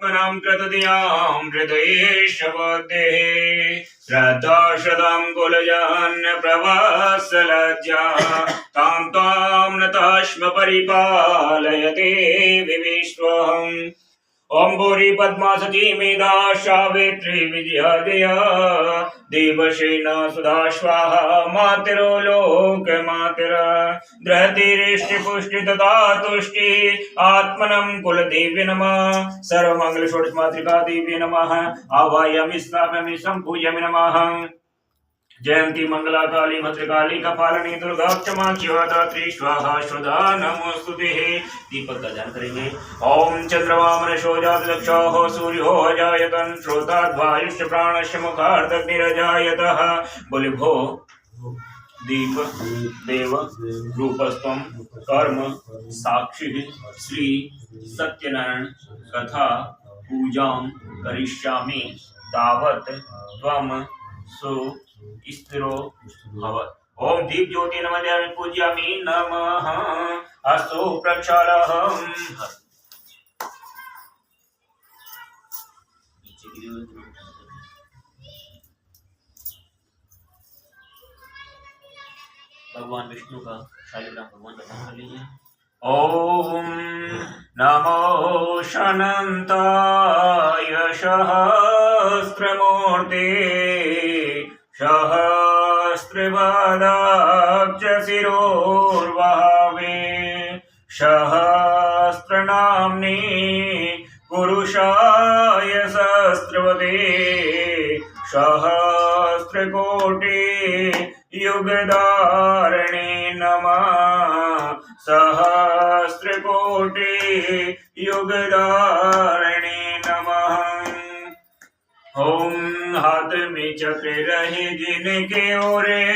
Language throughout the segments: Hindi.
आत्मनां कृतधियां हृदयेशवदेः श्रद्धा शतं कुलजन् प्रवासलज्जा तां त्वां नताश्म परिपालयते विविश्वहम् ओम भूरि पद्मा सती मेधा सावित्री विजया जया देवसेन सुधा स्वाहा मातरो लोक मातर दृहतिरिष्टि पुष्टि तथा तुष्टि आत्मनं कुलदेवी नमः सर्वमंगल षोडश मातृका देवी नमः आवाहयामि स्थापयामि संपूजयामि नमः जयंती मंगला काली भद्रकाली कपालिनी दुर्गा क्षमा शिवदात्री स्वाहा स्वधा नमोस्तुते। दीपक का ध्यान करेंगे। ओम चंद्रमा शोजात लक्षोः सूर्यो अजायतन श्रोताद्वायुश्च प्राणश्च मुखार्दग्निरजायतः बोले भो दीप देव रूपस्तम कर्म साक्षी श्री सत्यनारायण कथा पूजां करिष्यामि तावत् त्वं सु स्थिरो भव। ओम दीप ज्योति नमः पूज्यामि नमः अस्तु प्रक्षालहम्। भगवान विष्णु का शालिग्राम भगवान का नाम लीजिए। ओम नमो शनन्ताय सहस्रमूर्ते सहस्रपादाब्ज शिरोर्वहावे सहस्रनाम्ने पुरुषाय सहस्रवदे सहस्रकोटि युगधारणे नमः सहस्रकोटि युगधारणे नमः। ओम हाथ में चक्र रहे जिनके ओरे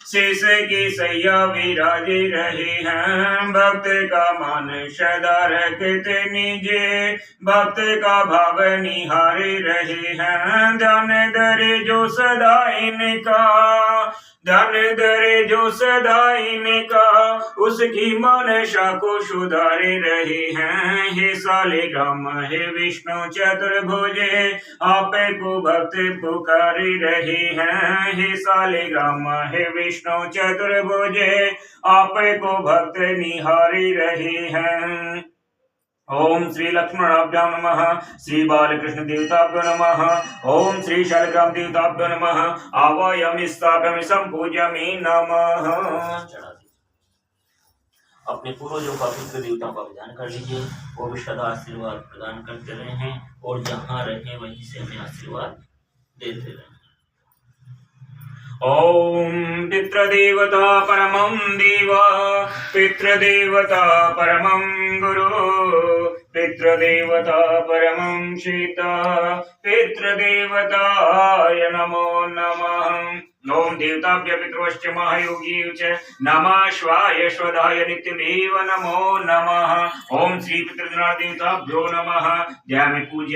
शेष की सैया विराजे रहे हैं भक्त का मान सदा रखते निजे भक्त का भाव निहारे रहे हैं धन धरे जो सदा इनका धन धरे जो सदा इनका उसकी मनसा को सुधारे रहे हैं। हे शालिग्राम हे विष्णु चतुर्भुजे आप को भक्त पुकारे रहे हैं। हे शालिग्राम हे विष्णु चतुर्भुजे आप को भक्त निहारे रहे हैं। ओम श्री लक्ष्मणाभ्यां नमः श्री बालकृष्ण देवताभ्यो नमः ओम श्री शालिग्राम देवताभ्यो नमः आवाहयामि स्थापयामि संपूजयामि नमः। अपने पूर्वजों का पितृ देवताओं का ध्यान कर लीजिए। वो भी सदा आशीर्वाद प्रदान करते रहे हैं और जहाँ रहे वहीं से हमें आशीर्वाद देते रहे। ओम पितृदेवता परमं देव पितृदेवता परमं गुरु पितृदेवता परमं सीता पितृदेवताय नमो नमः। ओम देवताभ्य पितृश्च महायोगी च नमः श्वाय स्वधाय नित्यमेव नमो नमः। ओम श्री पितृगण देवताभ्यो नमः। जय में पूज्य